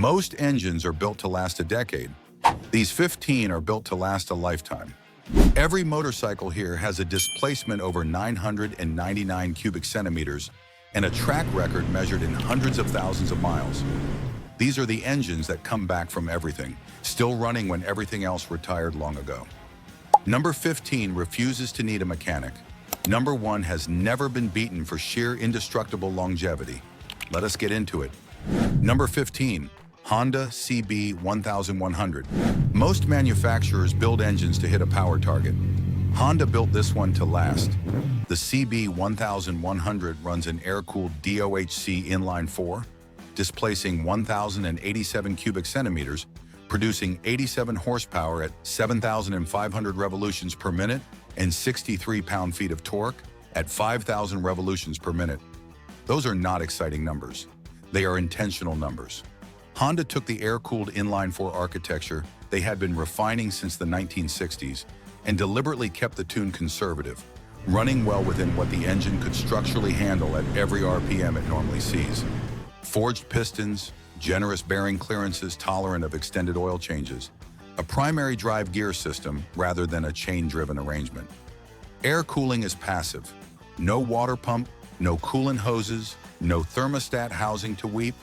Most engines are built to last a decade. These 15 are built to last a lifetime. Every motorcycle here has a displacement over 999 cubic centimeters and a track record measured in hundreds of thousands of miles. These are the engines that come back from everything, still running when everything else retired long ago. Number 15 refuses to need a mechanic. Number 1 has never been beaten for sheer indestructible longevity. Let us get into it. Number 15, Honda CB1100. Most manufacturers build engines to hit a power target. Honda built this one to last. The CB1100 runs an air-cooled DOHC inline-4, displacing 1,087 cubic centimeters, producing 87 horsepower at 7,500 revolutions per minute and 63 pound-feet of torque at 5,000 revolutions per minute. Those are not exciting numbers. They are intentional numbers. Honda took the air-cooled inline-4 architecture they had been refining since the 1960s and deliberately kept the tune conservative, running well within what the engine could structurally handle at every RPM it normally sees. Forged pistons, generous bearing clearances tolerant of extended oil changes, a primary drive gear system rather than a chain-driven arrangement. Air cooling is passive. No water pump, no coolant hoses, no thermostat housing to weep.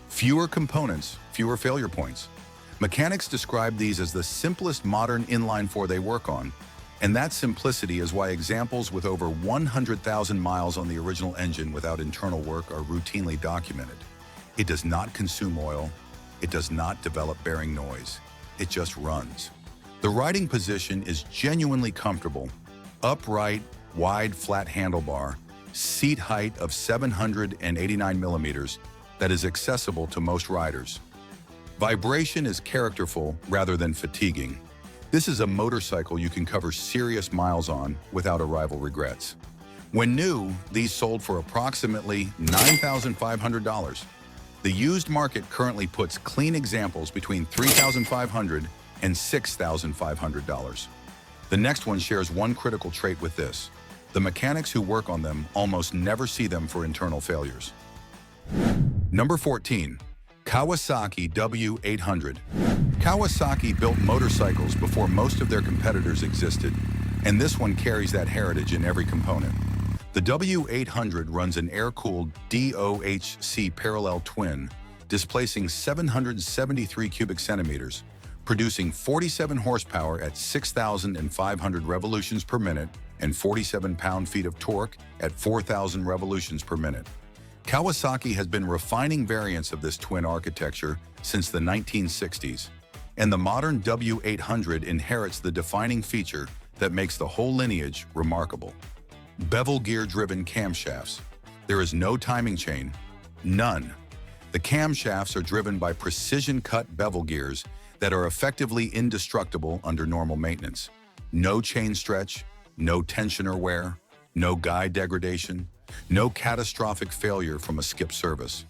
Fewer components, fewer failure points. Mechanics describe these as the simplest modern inline-4 they work on, and that simplicity is why examples with over 100,000 miles on the original engine without internal work are routinely documented. It does not consume oil. It does not develop bearing noise. It just runs. The riding position is genuinely comfortable. Upright, wide, flat handlebar, seat height of 789 millimeters that is accessible to most riders. Vibration is characterful rather than fatiguing. This is a motorcycle you can cover serious miles on without arrival regrets. When new, these sold for approximately $9,500. The used market currently puts clean examples between $3,500 and $6,500. The next one shares one critical trait with this. The mechanics who work on them almost never see them for internal failures. Number 14, Kawasaki W800. Kawasaki built motorcycles before most of their competitors existed, and this one carries that heritage in every component. The W800 runs an air-cooled DOHC parallel twin, displacing 773 cubic centimeters, producing 47 horsepower at 6,500 revolutions per minute and 47 pound-feet of torque at 4,000 revolutions per minute. Kawasaki has been refining variants of this twin architecture since the 1960s, and the modern W800 inherits the defining feature that makes the whole lineage remarkable. Bevel gear-driven camshafts. There is no timing chain, none. The camshafts are driven by precision-cut bevel gears that are effectively indestructible under normal maintenance. No chain stretch, no tensioner wear, no guide degradation, no catastrophic failure from a skip service.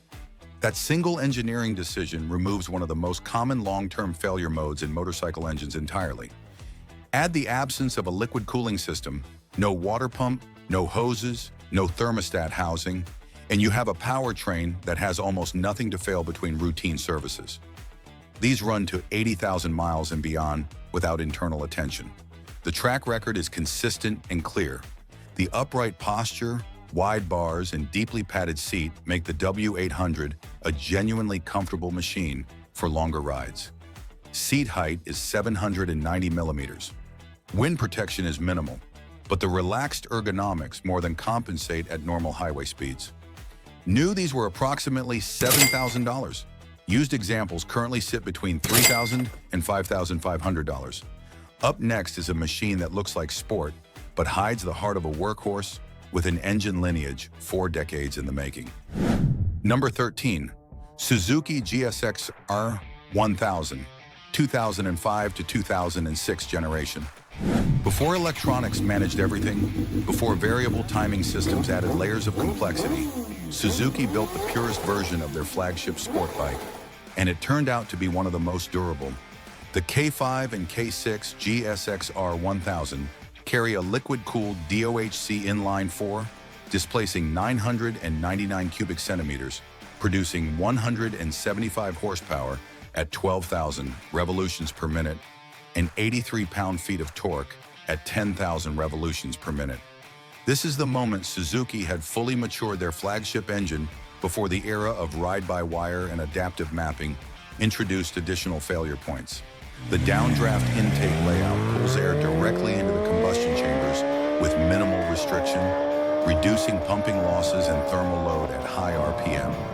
That single engineering decision removes one of the most common long-term failure modes in motorcycle engines entirely. Add the absence of a liquid cooling system, no water pump, no hoses, no thermostat housing, and you have a powertrain that has almost nothing to fail between routine services. These run to 80,000 miles and beyond without internal attention. The track record is consistent and clear. The upright posture, wide bars, and deeply padded seat make the W800 a genuinely comfortable machine for longer rides. Seat height is 790 millimeters. Wind protection is minimal, but the relaxed ergonomics more than compensate at normal highway speeds. New, these were approximately $7,000. Used examples currently sit between $3,000 and $5,500. Up next is a machine that looks like sport, but hides the heart of a workhorse with an engine lineage 4 decades in the making. Number 13, Suzuki GSX-R1000, 2005 to 2006 generation. Before electronics managed everything, before variable timing systems added layers of complexity, Suzuki built the purest version of their flagship sport bike, and it turned out to be one of the most durable. The K5 and K6 GSX-R1000 carry a liquid-cooled DOHC inline-4, displacing 999 cubic centimeters, producing 175 horsepower at 12,000 revolutions per minute and 83 pound-feet of torque at 10,000 revolutions per minute. This is the moment Suzuki had fully matured their flagship engine before the era of ride-by-wire and adaptive mapping introduced additional failure points. The downdraft intake layout pulls air directly into the combustion chambers with minimal restriction, reducing pumping losses and thermal load at high RPM.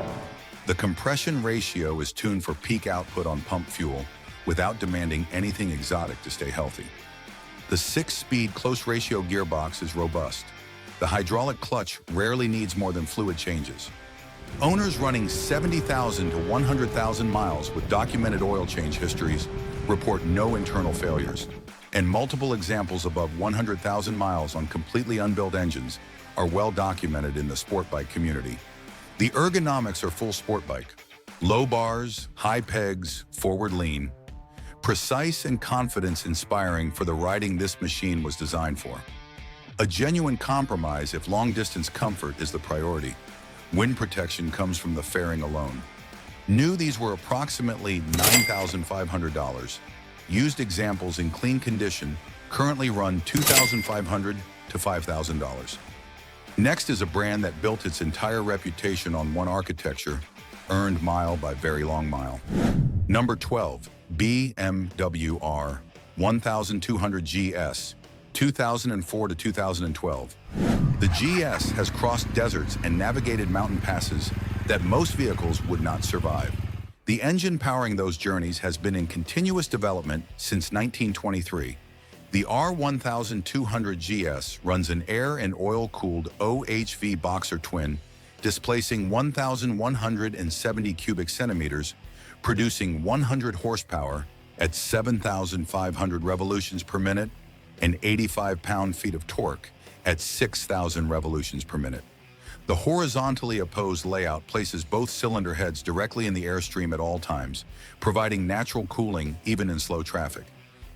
The compression ratio is tuned for peak output on pump fuel without demanding anything exotic to stay healthy. The 6-speed close ratio gearbox is robust. The hydraulic clutch rarely needs more than fluid changes. Owners running 70,000 to 100,000 miles with documented oil change histories report no internal failures, and multiple examples above 100,000 miles on completely unbuilt engines are well documented in the sport bike community. The ergonomics are full sport bike. Low bars, high pegs, forward lean. Precise and confidence-inspiring for the riding this machine was designed for. A genuine compromise if long-distance comfort is the priority. Wind protection comes from the fairing alone. New, these were approximately $9,500. Used examples in clean condition currently run $2,500 to $5,000. Next is a brand that built its entire reputation on one architecture, earned mile by very long mile. Number 12, BMW R1200 GS, 2004 to 2012. The GS has crossed deserts and navigated mountain passes that most vehicles would not survive. The engine powering those journeys has been in continuous development since 1923. The R1200 GS runs an air and oil-cooled OHV boxer twin, displacing 1,170 cubic centimeters, producing 100 horsepower at 7,500 revolutions per minute and 85 pound-feet of torque at 6,000 revolutions per minute. The horizontally opposed layout places both cylinder heads directly in the airstream at all times, providing natural cooling even in slow traffic.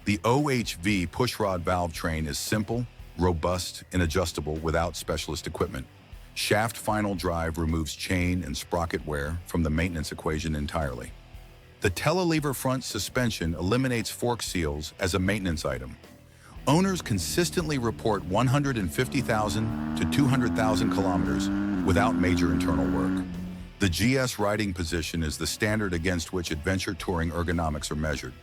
The OHV pushrod valve train is simple, robust, and adjustable without specialist equipment. Shaft final drive removes chain and sprocket wear from the maintenance equation entirely. The telelever front suspension eliminates fork seals as a maintenance item. Owners consistently report 150,000 to 200,000 kilometers without major internal work. The GS riding position is the standard against which adventure touring ergonomics are measured.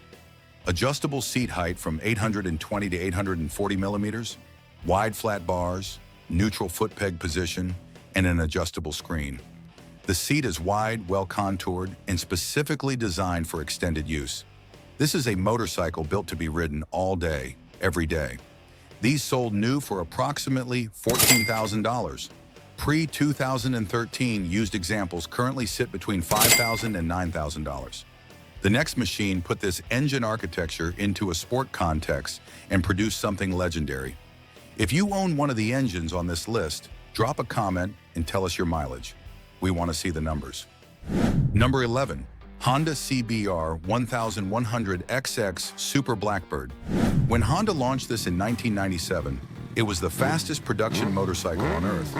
Adjustable seat height from 820 to 840 millimeters, wide flat bars, neutral foot peg position, and an adjustable screen. The seat is wide, well-contoured, and specifically designed for extended use. This is a motorcycle built to be ridden all day, every day. These sold new for approximately $14,000. Pre-2013 used examples currently sit between $5,000 and $9,000. The next machine put this engine architecture into a sport context and produced something legendary. If you own one of the engines on this list, drop a comment and tell us your mileage. We want to see the numbers. Number 11. Honda CBR1300 XX Super Blackbird. When Honda launched this in 1997, it was the fastest production motorcycle on Earth.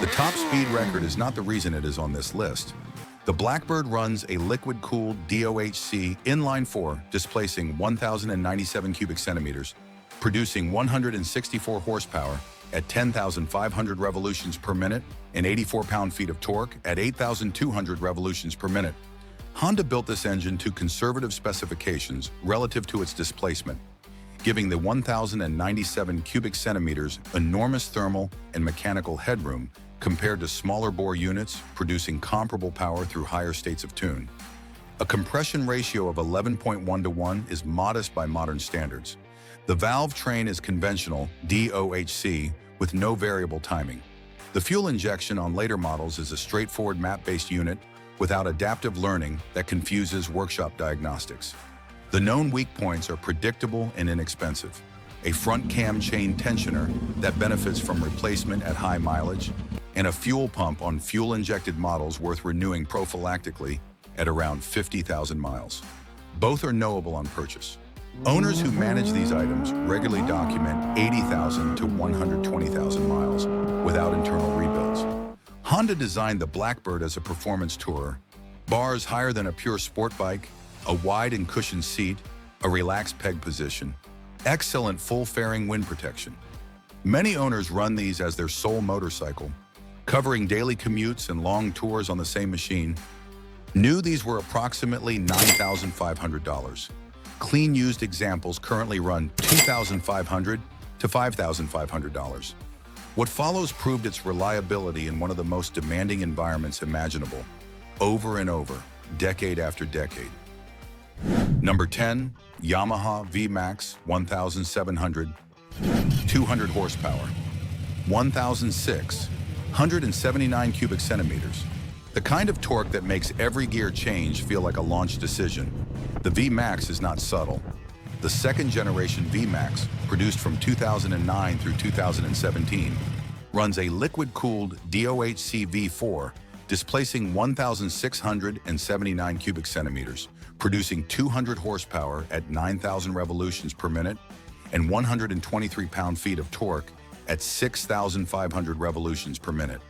The top speed record is not the reason it is on this list. The Blackbird runs a liquid-cooled DOHC inline-4, displacing 1,097 cubic centimeters, producing 164 horsepower at 10,500 revolutions per minute and 84 pound-feet of torque at 8,200 revolutions per minute. Honda built this engine to conservative specifications relative to its displacement, giving the 1,097 cubic centimeters enormous thermal and mechanical headroom compared to smaller bore units producing comparable power through higher states of tune. A compression ratio of 11.1 to 1 is modest by modern standards. The valve train is conventional DOHC with no variable timing. The fuel injection on later models is a straightforward map-based unit without adaptive learning that confuses workshop diagnostics. The known weak points are predictable and inexpensive. A front cam chain tensioner that benefits from replacement at high mileage, and a fuel pump on fuel-injected models worth renewing prophylactically at around 50,000 miles. Both are knowable on purchase. Owners who manage these items regularly document 80,000 to 120,000 miles without internal rebuilds. Honda designed the Blackbird as a performance tourer. Bars higher than a pure sport bike, a wide and cushioned seat, a relaxed peg position, excellent full-fairing wind protection. Many owners run these as their sole motorcycle, covering daily commutes and long tours on the same machine. New, these were approximately $9,500. Clean used examples currently run $2,500 to $5,500. What follows proved its reliability in one of the most demanding environments imaginable, over and over, decade after decade. Number 10, Yamaha V-Max 1700, 200 horsepower, 1,679 cubic centimeters. The kind of torque that makes every gear change feel like a launch decision. The V-Max is not subtle. The second generation V-Max, produced from 2009 through 2017, runs a liquid-cooled 𝐑𝐄𝐀 V4, displacing 1,679 cubic centimeters, producing 200 horsepower at 9,000 revolutions per minute and 123 pound-feet of torque at 6,500 revolutions per minute.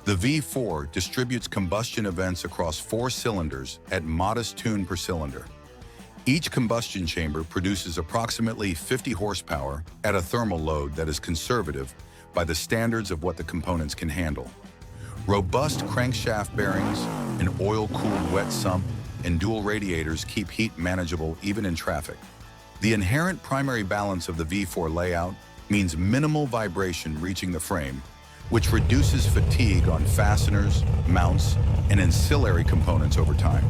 The V4 distributes combustion events across 4 cylinders at modest tune per cylinder. Each combustion chamber produces approximately 50 horsepower at a thermal load that is conservative by the standards of what the components can handle. Robust crankshaft bearings, an oil-cooled wet sump, and dual radiators keep heat manageable even in traffic. The inherent primary balance of the V4 layout means minimal vibration reaching the frame, which reduces fatigue on fasteners, mounts, and ancillary components over time.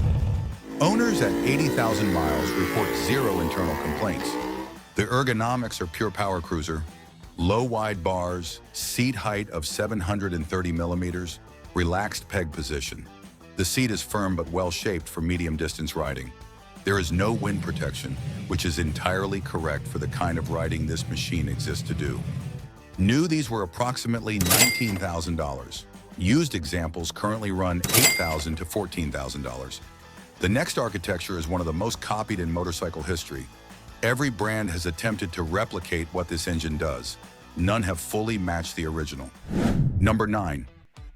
Owners at 80,000 miles report 0 internal complaints. The ergonomics are pure power cruiser. Low wide bars, seat height of 730 millimeters, relaxed peg position. The seat is firm but well-shaped for medium-distance riding. There is no wind protection, which is entirely correct for the kind of riding this machine exists to do. New, these were approximately $19,000. Used examples currently run $8,000 to $14,000. The next architecture is one of the most copied in motorcycle history. Every brand has attempted to replicate what this engine does. None have fully matched the original. Number 9.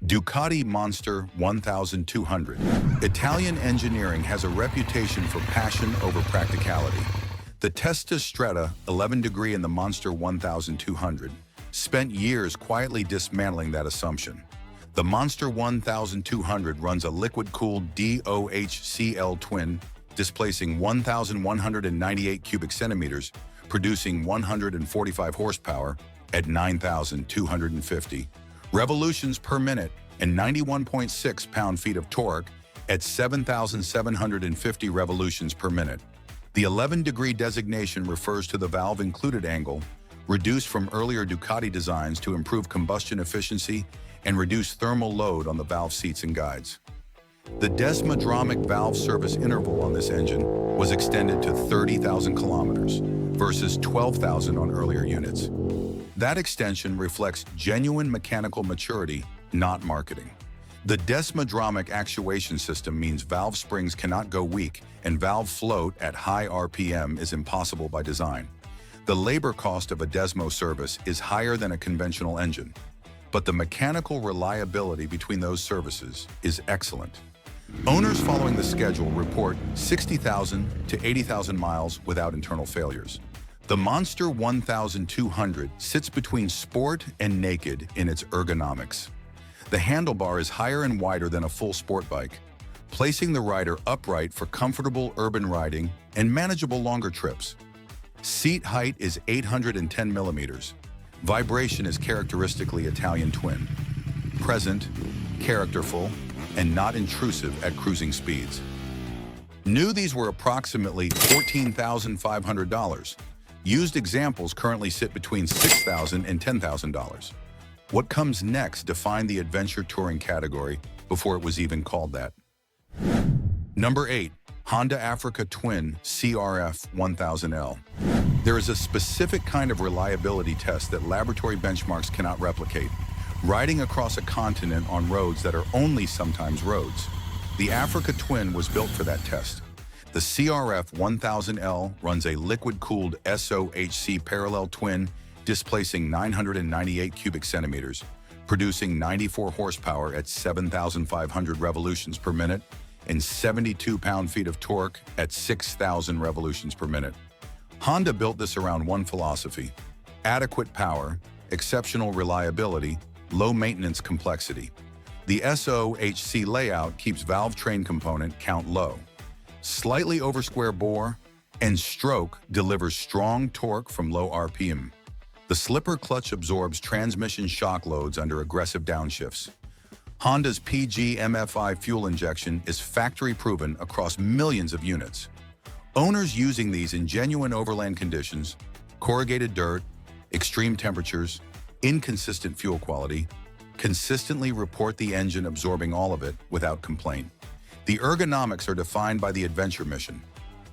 Ducati Monster 1200. Italian engineering has a reputation for passion over practicality. The Testa Stretta 11 degree in the Monster 1200 spent years quietly dismantling that assumption. The Monster 1200 runs a liquid-cooled 𝐑𝐄𝐻Cl twin, displacing 1,198 cubic centimeters, producing 145 horsepower at 9,250 revolutions per minute and 91.6 pound-feet of torque at 7,750 revolutions per minute. The 11-degree designation refers to the valve-included angle, reduced from earlier Ducati designs to improve combustion efficiency and reduce thermal load on the valve seats and guides. The desmodromic valve service interval on this engine was extended to 30,000 kilometers versus 12,000 on earlier units. That extension reflects genuine mechanical maturity, not marketing. The desmodromic actuation system means valve springs cannot go weak and valve float at high RPM is impossible by design. The labor cost of a desmo service is higher than a conventional engine, but the mechanical reliability between those services is excellent. Owners following the schedule report 60,000 to 80,000 miles without internal failures. The Monster 1200 sits between sport and naked in its ergonomics. The handlebar is higher and wider than a full sport bike, placing the rider upright for comfortable urban riding and manageable longer trips. Seat height is 810 millimeters. Vibration is characteristically Italian twin. Present, characterful, and not intrusive at cruising speeds. New, these were approximately $14,500. Used examples currently sit between $6,000 and $10,000. What comes next defined the adventure touring category before it was even called that. Number 8. Honda Africa Twin CRF1000L. There is a specific kind of reliability test that laboratory benchmarks cannot replicate. Riding across a continent on roads that are only sometimes roads. The Africa Twin was built for that test. The CRF1000L runs a liquid-cooled SOHC parallel twin, displacing 998 cubic centimeters, producing 94 horsepower at 7,500 revolutions per minute and 72 pound-feet of torque at 6,000 revolutions per minute. Honda built this around one philosophy: adequate power, exceptional reliability, low maintenance complexity. The SOHC layout keeps valve train component count low. Slightly over square bore and stroke delivers strong torque from low RPM. The slipper clutch absorbs transmission shock loads under aggressive downshifts. Honda's PGMFI fuel injection is factory proven across millions of units. Owners using these in genuine overland conditions, corrugated dirt, extreme temperatures, inconsistent fuel quality, consistently report the engine absorbing all of it without complaint. The ergonomics are defined by the adventure mission: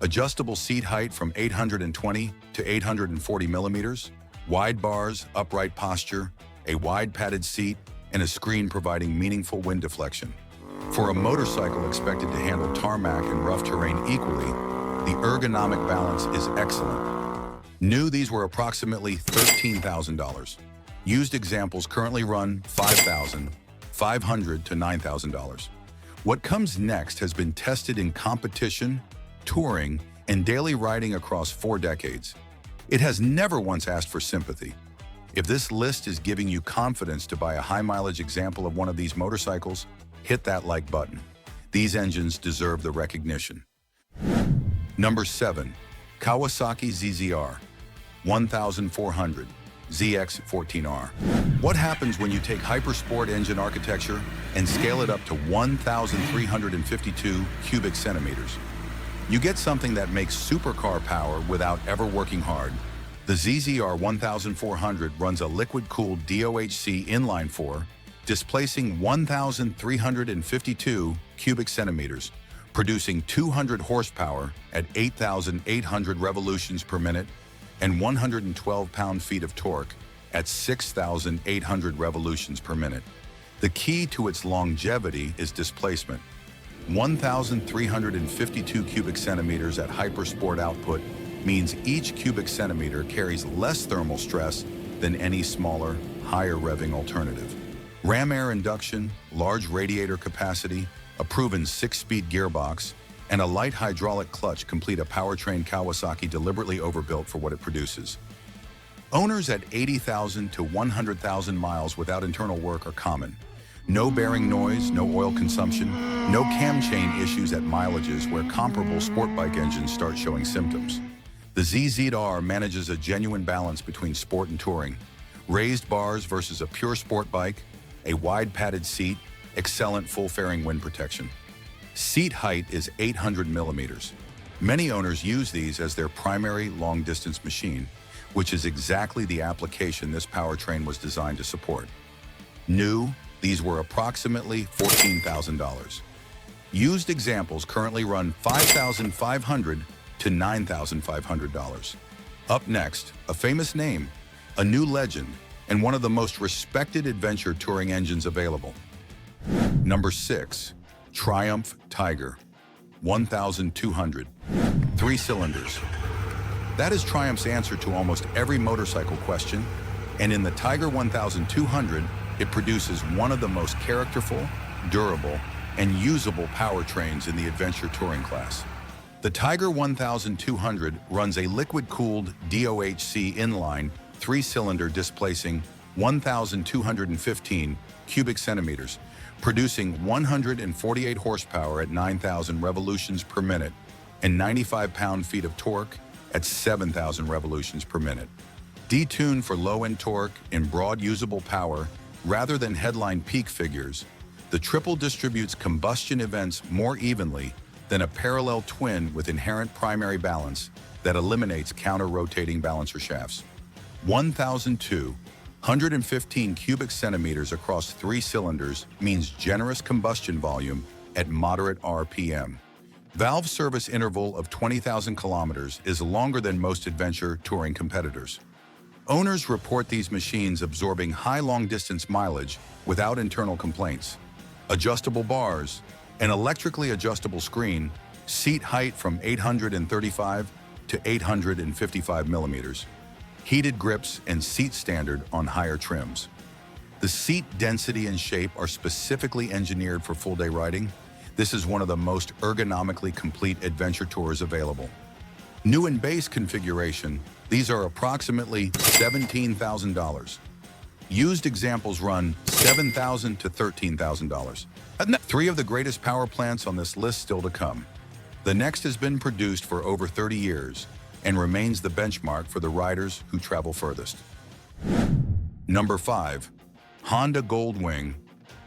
adjustable seat height from 820 to 840 millimeters, wide bars, upright posture, a wide padded seat, and a screen providing meaningful wind deflection. For a motorcycle expected to handle tarmac and rough terrain equally, the ergonomic balance is excellent. New, these were approximately $13,000. Used examples currently run $5,500 to $9,000. What comes next has been tested in competition, touring, and daily riding across 4 decades. It has never once asked for sympathy. If this list is giving you confidence to buy a high-mileage example of one of these motorcycles, hit that like button. These engines deserve the recognition. Number 7. Kawasaki ZZR1400. ZX-14R. What happens when you take hypersport engine architecture and scale it up to 1,352 cubic centimeters? You get something that makes supercar power without ever working hard. The ZZR1400 runs a liquid-cooled DOHC inline-4, displacing 1,352 cubic centimeters, producing 200 horsepower at 8,800 revolutions per minute and 112 pound-feet of torque at 6,800 revolutions per minute. The key to its longevity is displacement. 1,352 cubic centimeters at hypersport output means each cubic centimeter carries less thermal stress than any smaller, higher revving alternative. Ram air induction, large radiator capacity, a proven 6-speed gearbox, and a light hydraulic clutch complete a powertrain Kawasaki deliberately overbuilt for what it produces. Owners at 80,000 to 100,000 miles without internal work are common. No bearing noise, no oil consumption, no cam chain issues at mileages where comparable sport bike engines start showing symptoms. The ZZR manages a genuine balance between sport and touring. Raised bars versus a pure sport bike, a wide padded seat, excellent full-fairing wind protection. Seat height is 800 millimeters. Many owners use these as their primary long-distance machine, which is exactly the application this powertrain was designed to support. New, these were approximately $14,000. Used examples currently run $5,500 to $9,500. Up next, a famous name, a new legend, and one of the most respected adventure touring engines available. Number 6. Triumph Tiger 1200. 3 cylinders. That is Triumph's answer to almost every motorcycle question, and in the Tiger 1200, it produces one of the most characterful, durable, and usable powertrains in the adventure touring class. The Tiger 1200 runs a liquid-cooled DOHC inline 3-cylinder displacing 1,215 cubic centimeters, producing 148 horsepower at 9,000 revolutions per minute and 95 pound-feet of torque at 7,000 revolutions per minute. Detuned for low-end torque and broad usable power rather than headline peak figures, the triple distributes combustion events more evenly than a parallel twin with inherent primary balance that eliminates counter-rotating balancer shafts. 1,215 cubic centimeters across 3 cylinders means generous combustion volume at moderate RPM. Valve service interval of 20,000 kilometers is longer than most adventure touring competitors. Owners report these machines absorbing high long-distance mileage without internal complaints. Adjustable bars, an electrically adjustable screen, seat height from 835 to 855 millimeters, heated grips and seat standard on higher trims. The The seat density and shape are specifically engineered for full-day riding. This is one of the most ergonomically complete adventure tours available. New in base configuration, these are approximately $17,000. Used examples run $7,000 to $13,000. 3 of the greatest power plants on this list still to come. The next has been produced for over 30 years and remains the benchmark for the riders who travel furthest. Number 5. Honda Goldwing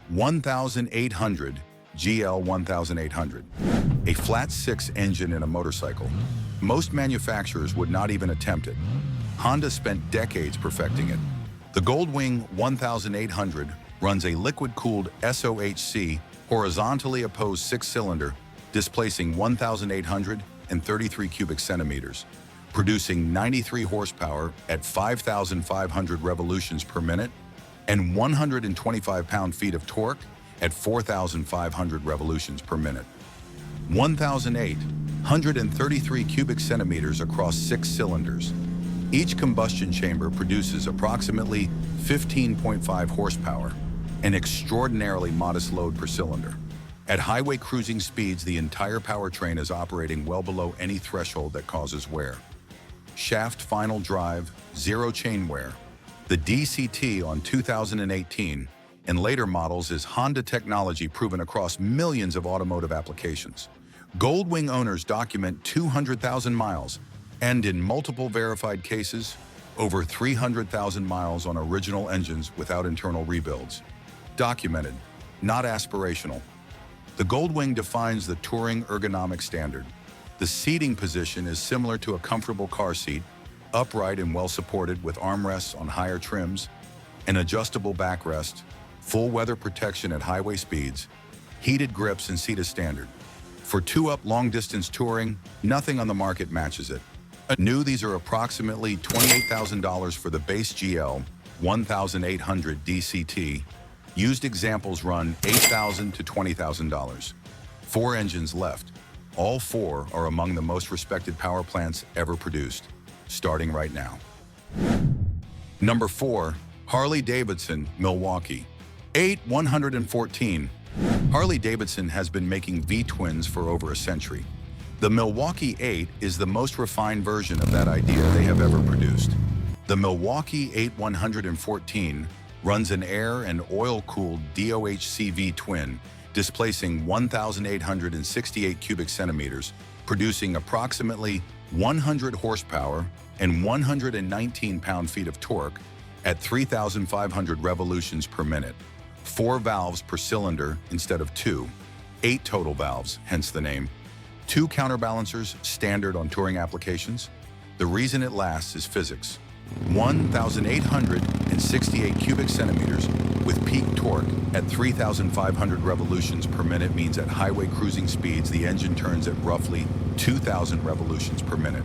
1800 GL1800. A flat-6 engine in a motorcycle. Most manufacturers would not even attempt it. Honda spent decades perfecting it. The Goldwing 1800 runs a liquid-cooled SOHC horizontally opposed 6-cylinder, displacing 1,833 cubic centimeters, producing 93 horsepower at 5,500 revolutions per minute and 125 pound-feet of torque at 4,500 revolutions per minute. 1,833 cubic centimeters across 6 cylinders. Each combustion chamber produces approximately 15.5 horsepower, an extraordinarily modest load per cylinder. At highway cruising speeds, the entire powertrain is operating well below any threshold that causes wear. Shaft final drive, zero chain wear. The DCT on 2018 and later models is Honda technology proven across millions of automotive applications. Goldwing owners document 200,000 miles and, in multiple verified cases, over 300,000 miles on original engines without internal rebuilds. Documented, not aspirational. The Goldwing defines the touring ergonomic standard. The seating position is similar to a comfortable car seat, upright and well-supported with armrests on higher trims, an adjustable backrest, full weather protection at highway speeds, heated grips and seat as standard. For two-up long-distance touring, nothing on the market matches it. New, these are approximately $28,000 for the base GL 1800 DCT. Used examples run $8,000 to $20,000. 4 engines left. All 4 are among the most respected power plants ever produced, starting right now. Number 4. Harley-Davidson Milwaukee 114. Harley-Davidson has been making V-twins for over a century. The Milwaukee 8 is the most refined version of that idea they have ever produced. The Milwaukee 114 runs an air and oil-cooled DOHC V-twin, displacing 1,868 cubic centimeters, producing approximately 100 horsepower and 119 pound-feet of torque at 3,500 revolutions per minute. 4 valves per cylinder instead of 2. 8 total valves, hence the name. 2 counterbalancers, standard on touring applications. The reason it lasts is physics. 1,868 cubic centimeters with peak torque at 3,500 revolutions per minute means at highway cruising speeds, the engine turns at roughly 2,000 revolutions per minute.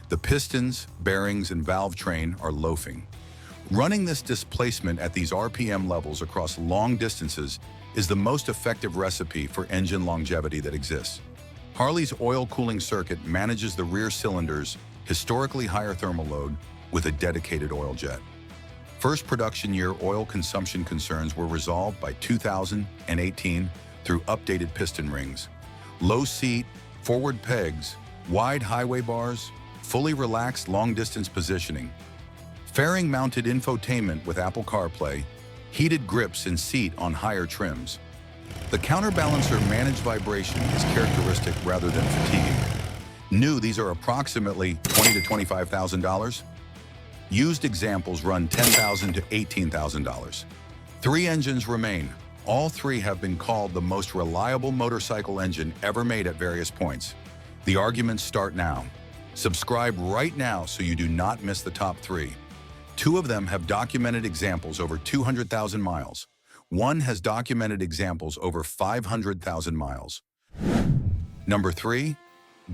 The pistons, bearings, and valve train are loafing. Running this displacement at these RPM levels across long distances is the most effective recipe for engine longevity that exists. Harley's oil cooling circuit manages the rear cylinder's historically higher thermal load with a dedicated oil jet. First production year oil consumption concerns were resolved by 2018 through updated piston rings, low seat, forward pegs, wide highway bars, fully relaxed long-distance positioning, fairing-mounted infotainment with Apple CarPlay, heated grips and seat on higher trims. The counterbalancer managed vibration is characteristic rather than fatiguing. New, these are approximately $20,000 to $25,000. Used examples run $10,000 to $18,000. 3 engines remain. All 3 have been called the most reliable motorcycle engine ever made at various points. The arguments start now. Subscribe right now so you do not miss the top 3. 2 of them have documented examples over 200,000 miles. 1 has documented examples over 500,000 miles. Number 3.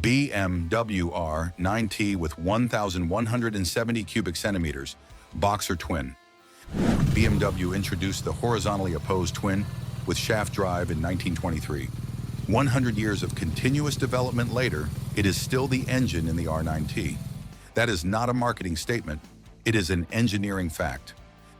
BMW R nineT with 1,170 cubic centimeters, boxer twin. BMW introduced the horizontally opposed twin with shaft drive in 1923. 100 years of continuous development later, it is still the engine in the R nineT. That is not a marketing statement. It is an engineering fact.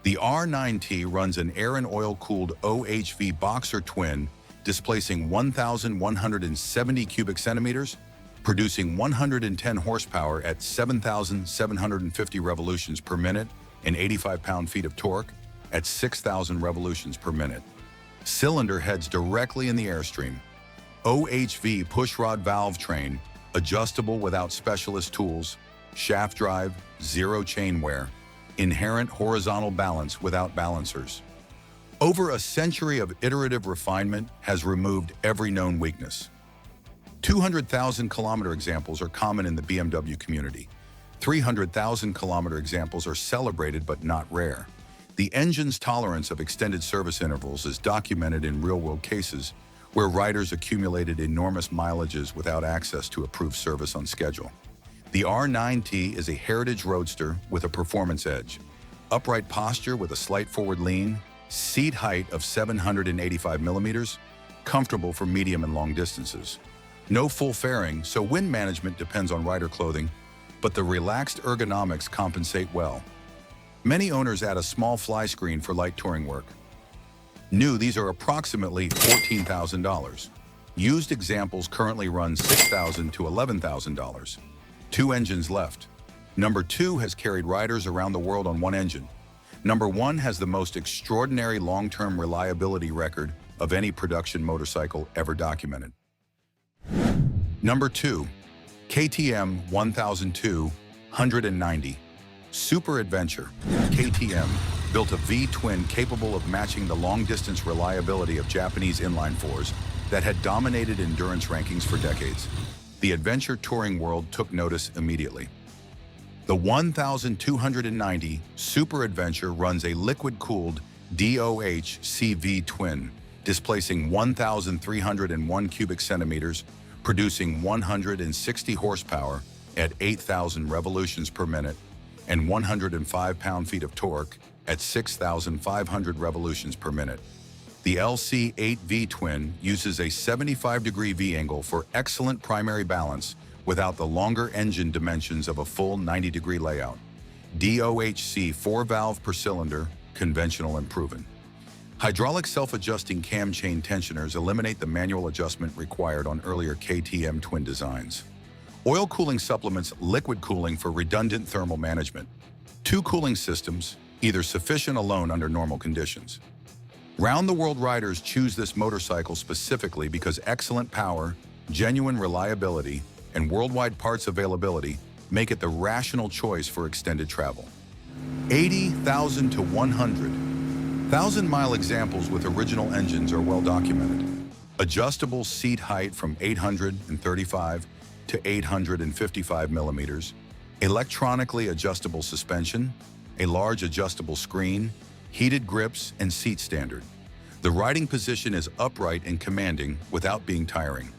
The R9T runs an air and oil-cooled OHV boxer twin, displacing 1,170 cubic centimeters, producing 110 horsepower at 7,750 revolutions per minute and 85 pound-feet of torque at 6,000 revolutions per minute. Cylinder heads directly in the airstream. OHV pushrod valve train, adjustable without specialist tools, shaft drive, zero chain wear, inherent horizontal balance without balancers. Over a century of iterative refinement has removed every known weakness. 200,000 kilometer examples are common in the BMW community. 300,000 kilometer examples are celebrated but not rare. The engine's tolerance of extended service intervals is documented in real-world cases where riders accumulated enormous mileages without access to approved service on schedule. The R9T is a heritage roadster with a performance edge. Upright posture with a slight forward lean, seat height of 785 millimeters, comfortable for medium and long distances. No full fairing, so wind management depends on rider clothing, but the relaxed ergonomics compensate well. Many owners add a small fly screen for light touring work. New, these are approximately $14,000. Used examples currently run $6,000 to $11,000. 2 engines left. Number 2 has carried riders around the world on one engine. Number 1 has the most extraordinary long-term reliability record of any production motorcycle ever documented. Number 2, KTM 1200 Super Adventure. KTM built a V-twin capable of matching the long-distance reliability of Japanese inline-fours that had dominated endurance rankings for decades. The adventure touring world took notice immediately. The 1290 Super Adventure runs a liquid-cooled 𝐑𝐄𝐀𝐑 twin, displacing 1,301 cubic centimeters, producing 160 horsepower at 8,000 revolutions per minute and 105 pound-feet of torque at 6,500 revolutions per minute. The 𝐏𝐄𝐑 twin uses a 75-degree V-angle for excellent primary balance without the longer engine dimensions of a full 90-degree layout. 𝐑𝐄𝐻C 4-valve per cylinder, conventional and proven. Hydraulic self-adjusting cam chain tensioners eliminate the manual adjustment required on earlier KTM twin designs. Oil cooling supplements liquid cooling for redundant thermal management. 2 cooling systems, either sufficient alone under normal conditions. Round-the-world riders choose this motorcycle specifically because excellent power, genuine reliability, and worldwide parts availability make it the rational choice for extended travel. 80,000 to 100. 1,000-mile examples with original engines are well documented. Adjustable seat height from 835 to 855 millimeters, electronically adjustable suspension, a large adjustable screen, heated grips, and seat standard. The riding position is upright and commanding without being tiring.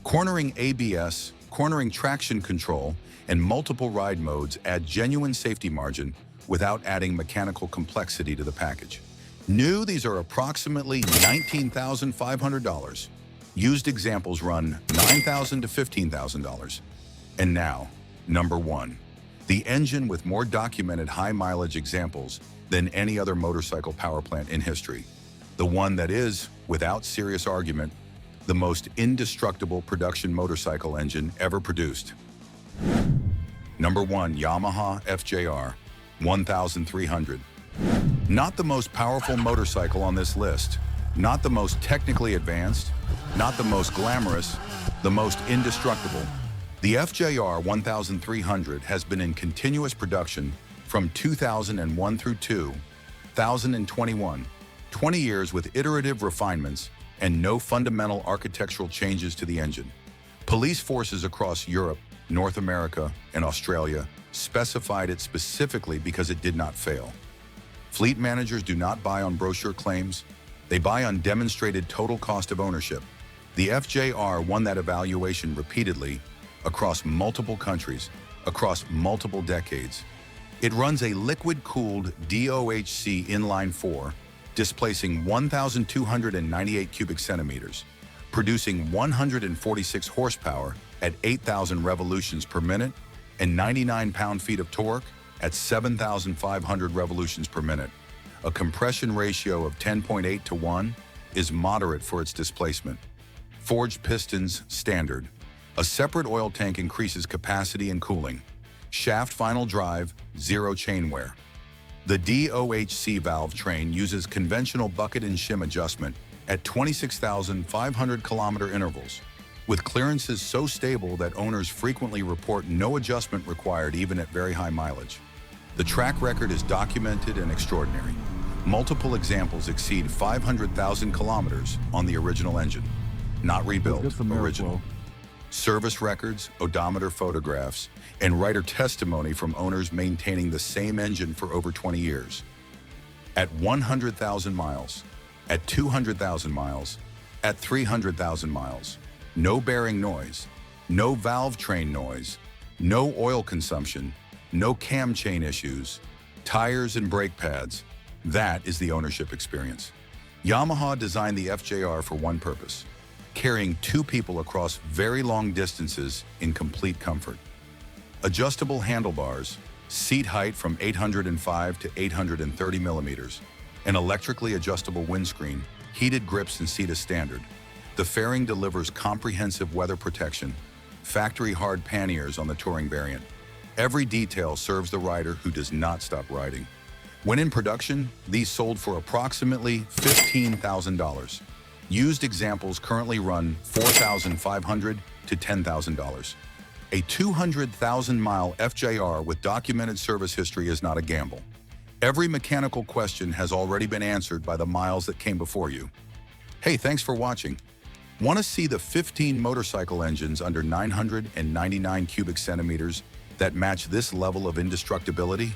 Cornering ABS, cornering traction control, and multiple ride modes add genuine safety margin without adding mechanical complexity to the package. New, these are approximately $19,500. Used examples run $9,000 to $15,000. And now, number 1. The engine with more documented high-mileage examples than any other motorcycle power plant in history. The one that is, without serious argument, the most indestructible production motorcycle engine ever produced. Number 1. Yamaha FJR1300. Not the most powerful motorcycle on this list, not the most technically advanced, not the most glamorous, the most indestructible. The FJR1300 has been in continuous production from 2001 through 2021, 20 years with iterative refinements and no fundamental architectural changes to the engine. Police forces across Europe, North America, and Australia specified it specifically because it did not fail. Fleet managers do not buy on brochure claims, they buy on demonstrated total cost of ownership. The FJR won that evaluation repeatedly across multiple countries, across multiple decades. It runs a liquid-cooled 𝐑𝐄𝐻C inline-4, displacing 1,298 cubic centimeters, producing 146 horsepower at 8,000 revolutions per minute and 99 pound-feet of torque at 7,500 revolutions per minute. A compression ratio of 10.8 to 1 is moderate for its displacement. Forged pistons, standard. A separate oil tank increases capacity and cooling. Shaft final drive, zero chain wear. The 𝐑𝐄𝐀 valve train uses conventional bucket and shim adjustment at 26,500 kilometer intervals, with clearances so stable that owners frequently report no adjustment required even at very high mileage. The track record is documented and extraordinary. Multiple examples exceed 500,000 kilometers on the original engine. Not rebuilt, original. Service records, odometer photographs, and writer testimony from owners maintaining the same engine for over 20 years. At 100,000 miles, at 200,000 miles, at 300,000 miles, no bearing noise, no valve train noise, no oil consumption, no cam chain issues, tires and brake pads. That is the ownership experience. Yamaha designed the FJR for one purpose: carrying two people across very long distances in complete comfort. Adjustable handlebars, seat height from 805 to 830 millimeters, an electrically adjustable windscreen, heated grips and seat as standard. The fairing delivers comprehensive weather protection, factory hard panniers on the touring variant. Every detail serves the rider who does not stop riding. When in production, these sold for approximately $15,000. Used examples currently run $4,500 to $10,000. A 200,000-mile FJR with documented service history is not a gamble. Every mechanical question has already been answered by the miles that came before you. Hey, thanks for watching. Want to see the 15 motorcycle engines under 999 cubic centimeters that match this level of indestructibility?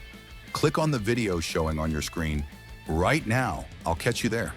Click on the video showing on your screen right now. I'll catch you there.